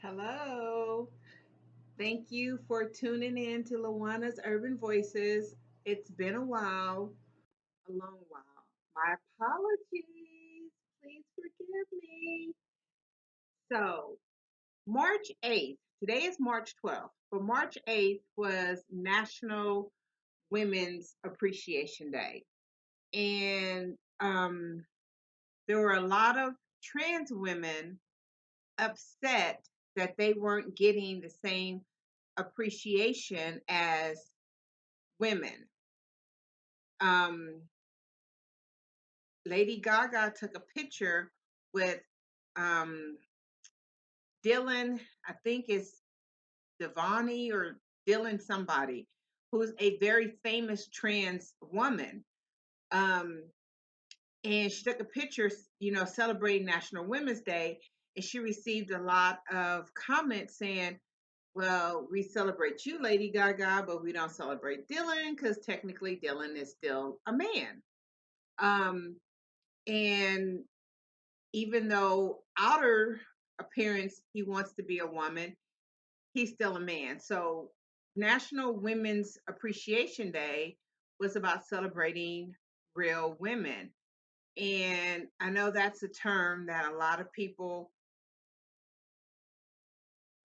Hello. Thank you for tuning in to Lawana's Urban Voices. It's been a long while. My apologies. Please forgive me. So, March 8th, today is March 12th, but March 8th was National Women's Appreciation Day. And there were a lot of trans women upset that they weren't getting the same appreciation as women. Um, Lady Gaga took a picture with um, Dylan, I think it's Devani or Dylan somebody, who's a very famous trans woman. Um, and she took a picture, celebrating National Women's Day, and she received a lot of comments saying, well, we celebrate you, Lady Gaga, but we don't celebrate Dylan because technically Dylan is still a man. Um, and even though outer appearance he wants to be a woman, he's still a man. So National Women's Appreciation Day was about celebrating real women. And I know that's a term that a lot of people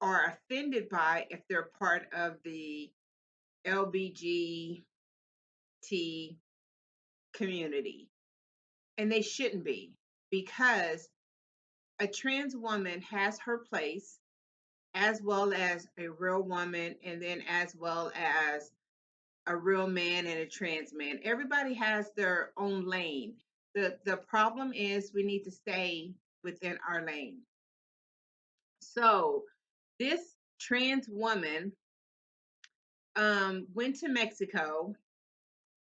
are offended by if they're part of the LBGT community. And they shouldn't be, because a trans woman has her place as well as a real woman, and then as well as a real man and a trans man. Everybody has their own lane. The problem is we need to stay within our lane. So this trans woman went to Mexico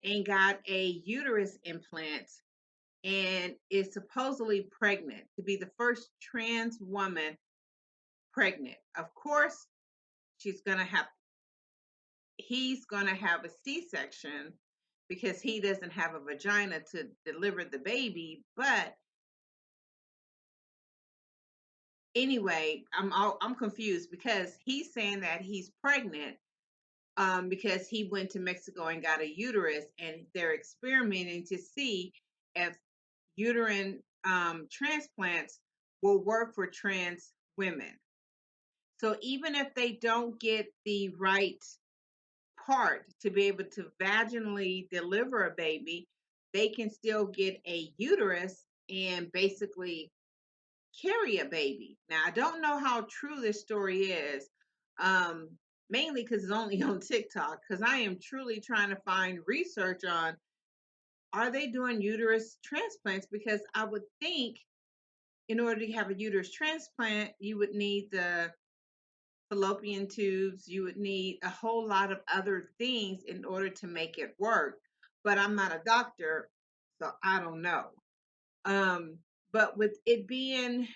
and got a uterus implant and is supposedly pregnant, to be the first trans woman pregnant. Of course, she's going to have he's going to have a C-section because he doesn't have a vagina to deliver the baby. But anyway, I'm confused because he's saying that he's pregnant because he went to Mexico and got a uterus, and they're experimenting to see if uterine transplants will work for trans women. So even if they don't get the right part to be able to vaginally deliver a baby, they can still get a uterus and basically carry a baby. Now, I don't know how true this story is, um, mainly because it's only on TikTok, because I am truly trying to find research on, are they doing uterus transplants? Because I would think in order to have a uterus transplant, you would need the fallopian tubes, you would need a whole lot of other things in order to make it work. But I'm not a doctor, so I don't know. But with it being,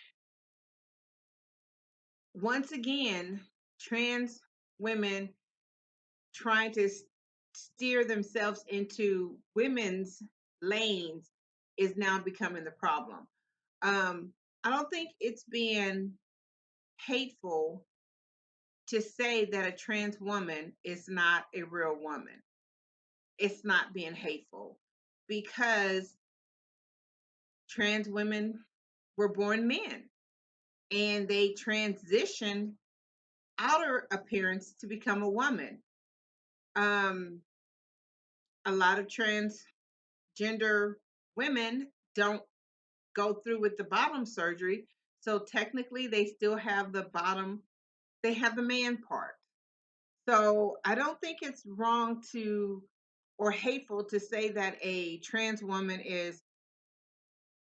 once again, trans women trying to steer themselves into women's lanes is now becoming the problem. Um, I don't think it's being hateful to say that a trans woman is not a real woman. It's not being hateful because trans women were born men and they transitioned outer appearance to become a woman. Um, a lot of transgender women don't go through with the bottom surgery, so technically they still have the bottom, they have the man part. So I don't think it's wrong to or hateful to say that a trans woman is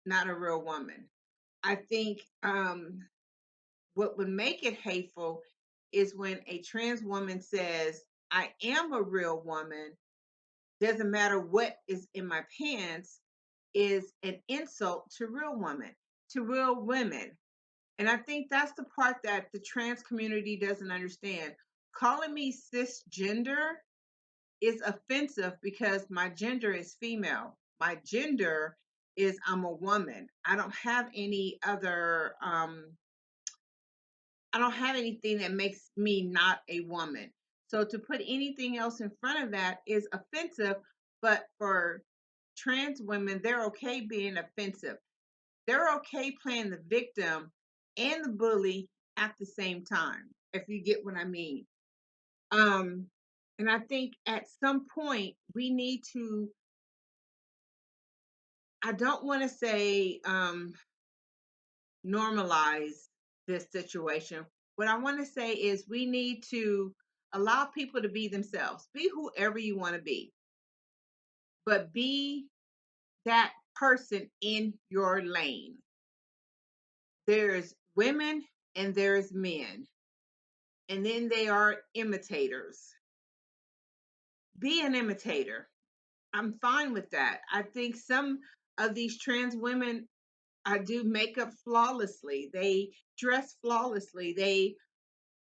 not a real woman. I think what would make it hateful is when a trans woman says, I am a real woman, doesn't matter what is in my pants, is an insult to real women, to real women. And I think that's the part that the trans community doesn't understand. Calling me cisgender is offensive because my gender is female. My gender is I'm a woman. I don't have any other I don't have anything that makes me not a woman. So to put anything else in front of that is offensive. But for trans women, they're okay being offensive. They're okay playing the victim and the bully at the same time, if you get what I mean. Um, and I think at some point we need to, I don't want to say normalize this situation. What I want to say is we need to allow people to be themselves, be whoever you want to be, but be that person in your lane. There's women and there's men, and then they are imitators. Be an imitator. I'm fine with that. I think some of these trans women do makeup flawlessly. They dress flawlessly.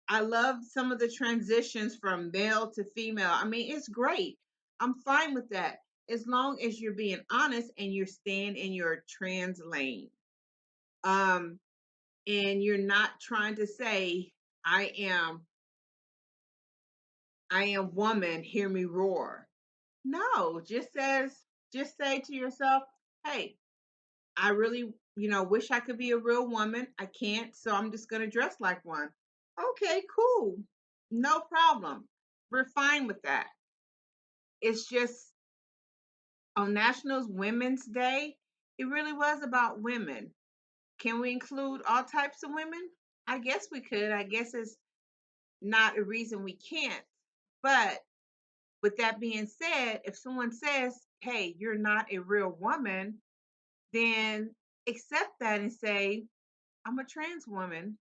I love some of the transitions from male to female. I mean, it's great. I'm fine with that as long as you're being honest and you're staying in your trans lane. Um, and you're not trying to say, I am, I am woman, hear me roar. No, just say to yourself, hey, I really, wish I could be a real woman. I can't, so I'm just gonna dress like one. Okay, cool. No problem. We're fine with that. It's just on National Women's Day, it really was about women. Can we include all types of women? I guess we could. I guess it's not a reason we can't. But with that being said, if someone says, hey, you're not a real woman, then accept that and say, I'm a trans woman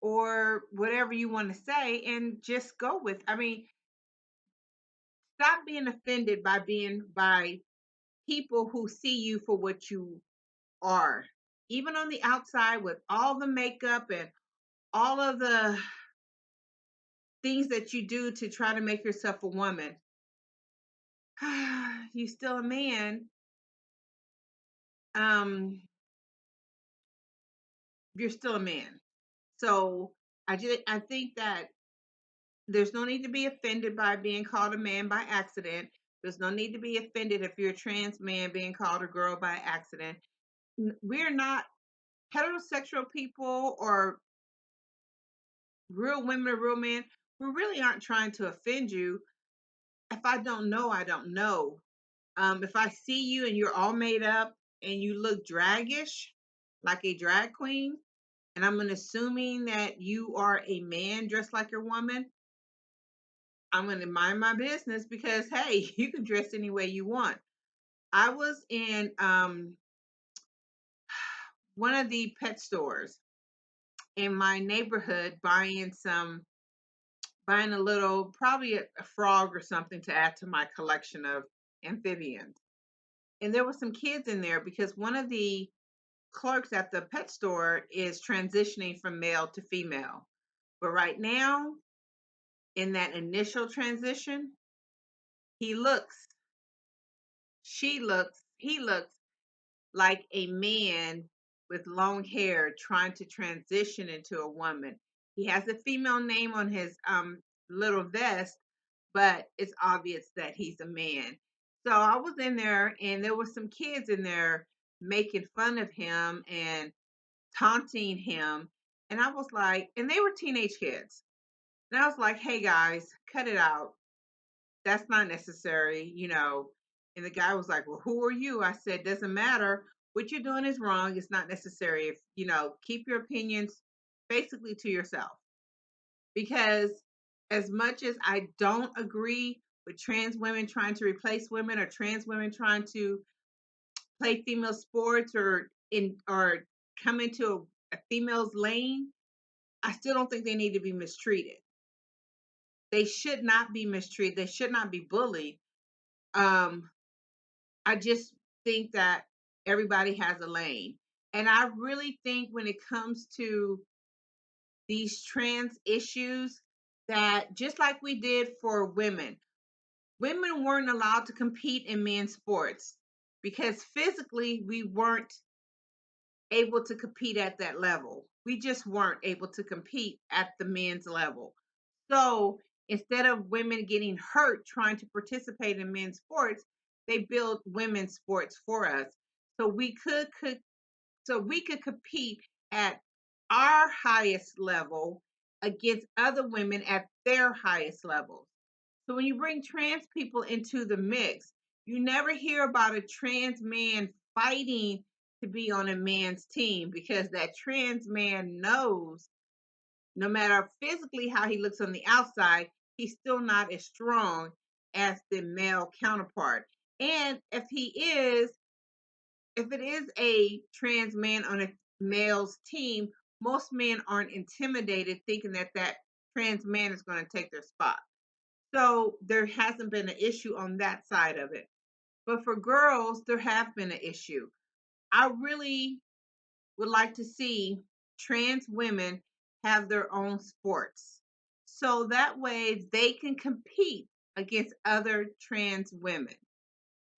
or whatever you want to say and just go with. I mean, stop being offended by people who see you for what you are. Even on the outside with all the makeup and all of the things that you do to try to make yourself a woman. You still a man. Um you're still a man. So I think that there's no need to be offended by being called a man by accident. There's no need to be offended if you're a trans man being called a girl by accident. We're not heterosexual people or real women or real men. We really aren't trying to offend you. If I don't know, I don't know. If I see you and you're all made up and you look dragish, like a drag queen, and I'm assuming that you are a man dressed like a woman, I'm going to mind my business because, hey, you can dress any way you want. I was in one of the pet stores in my neighborhood buying a little, probably a frog or something to add to my collection of amphibians. And there were some kids in there because one of the clerks at the pet store is transitioning from male to female. But right now, in that initial transition, he looks, she looks, he looks like a man with long hair trying to transition into a woman. He has a female name on his little vest, but it's obvious that he's a man. So I was in there and there were some kids in there making fun of him and taunting him. And I was like, and they were teenage kids. And I was like, hey guys, cut it out. That's not necessary. And the guy was like, well, who are you? I said, doesn't matter. What you're doing is wrong. It's not necessary. Keep your opinions basically to yourself. Because as much as I don't agree with trans women trying to replace women or trans women trying to play female sports or come into a female's lane, I still don't think they need to be mistreated. They should not be mistreated. They should not be bullied. Um, I just think that everybody has a lane. And I really think when it comes to these trans issues, that just like we did for women, women weren't allowed to compete in men's sports because physically we weren't able to compete at that level. We just weren't able to compete at the men's level. So instead of women getting hurt trying to participate in men's sports, they built women's sports for us. So we could compete at our highest level against other women at their highest levels. So when you bring trans people into the mix, you never hear about a trans man fighting to be on a man's team because that trans man knows no matter physically how he looks on the outside, he's still not as strong as the male counterpart. And if it is a trans man on a male's team, most men aren't intimidated thinking that that trans man is going to take their spot. So there hasn't been an issue on that side of it. But for girls, there have been an issue. I really would like to see trans women have their own sports. So that way they can compete against other trans women.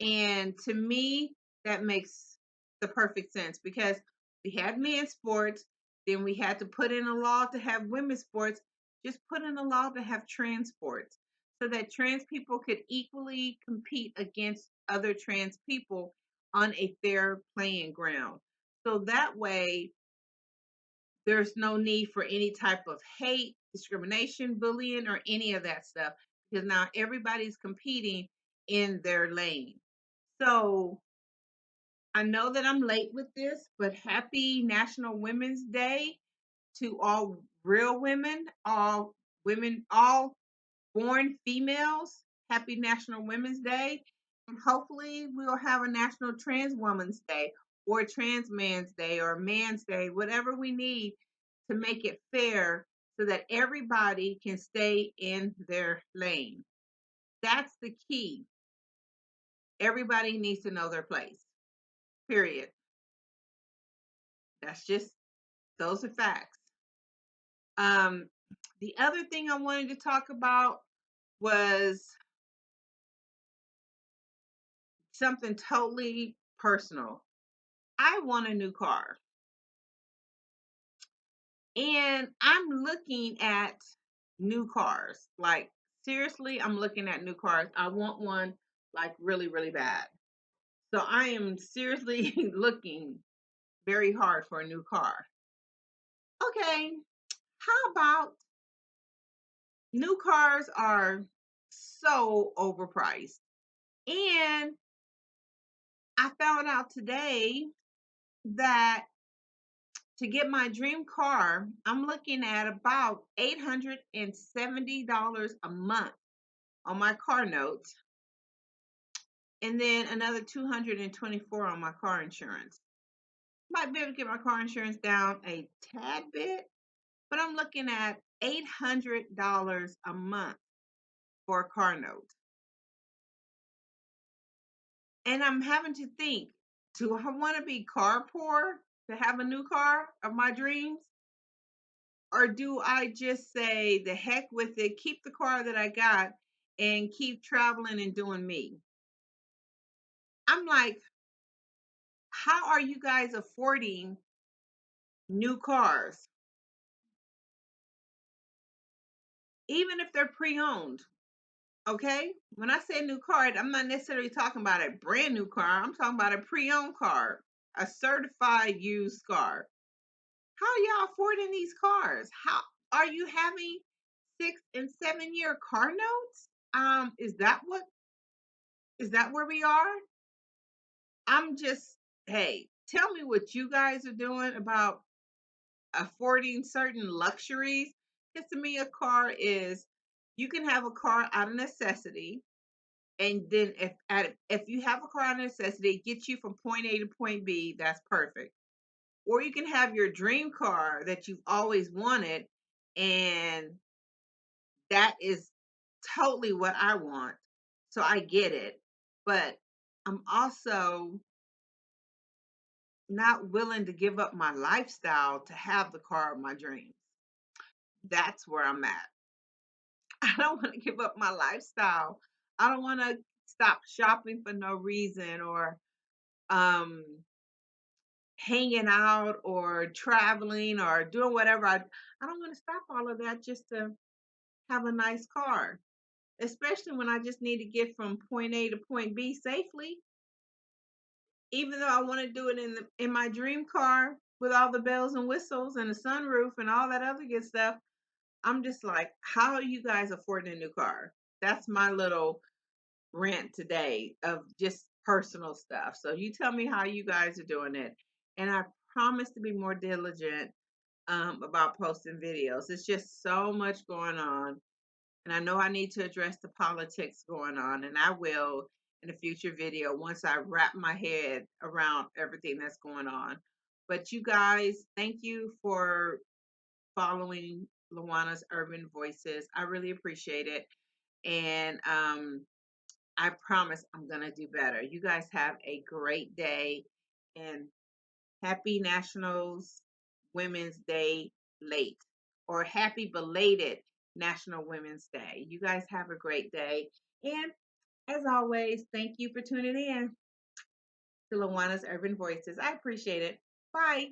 And to me, that makes the perfect sense because we had men's sports, then we had to put in a law to have women's sports, just put in a law to have trans sports so that trans people could equally compete against other trans people on a fair playing ground. So that way, there's no need for any type of hate, discrimination, bullying, or any of that stuff because now everybody's competing in their lane. So I know that I'm late with this, but happy National Women's Day to all real women, all born females. Happy National Women's Day. And hopefully we'll have a National Trans Women's Day or Trans Man's Day or Man's Day, whatever we need to make it fair so that everybody can stay in their lane. That's the key. Everybody needs to know their place. Period. That's just those are facts. Um, the other thing I wanted to talk about was something totally personal. I want a new car. And I'm looking at new cars. Like, seriously, I'm looking at new cars. I want one like really, really bad. So I am seriously looking very hard for a new car. Okay, how about new cars are so overpriced? And I found out today that to get my dream car, I'm looking at about $870 a month on my car note, and then another 224 on my car insurance. Might be able to get my car insurance down a tad bit, but I'm looking at $800 a month for a car note. And I'm having to think, do I want to be car poor to have a new car of my dreams? Or do I just say the heck with it, keep the car that I got and keep traveling and doing me? I'm like, how are you guys affording new cars, even if they're pre owned? Okay. When I say new car, I'm not necessarily talking about a brand new car, I'm talking about a pre owned car, a certified used car. How are y'all affording these cars? How are you having 6 and 7 year car notes? Is that where we are? I'm just, hey, tell me what you guys are doing about affording certain luxuries. Because to me, a car is you can have a car out of necessity, and then if you have a car out of necessity, it gets you from point A to point B. That's perfect. Or you can have your dream car that you've always wanted, and that is totally what I want. So I get it, but I'm also not willing to give up my lifestyle to have the car of my dreams. That's where I'm at. I don't want to give up my lifestyle. I don't want to stop shopping for no reason or um hanging out or traveling or doing whatever. I don't want to stop all of that just to have a nice car, especially when I just need to get from point A to point B safely. Even though I want to do it in my dream car with all the bells and whistles and the sunroof and all that other good stuff, I'm just like, how are you guys affording a new car? That's my little rant today of just personal stuff. So you tell me how you guys are doing it. And I promise to be more diligent about posting videos. It's just so much going on. And I know I need to address the politics going on, and I will in a future video once I wrap my head around everything that's going on. But you guys, thank you for following Luana's Urban Voices. I really appreciate it. And I promise I'm going to do better. You guys have a great day and happy Nationals Women's Day late or happy belated National Women's Day. You guys have a great day. And as always, thank you for tuning in to Lawana's Urban Voices. I appreciate it. Bye.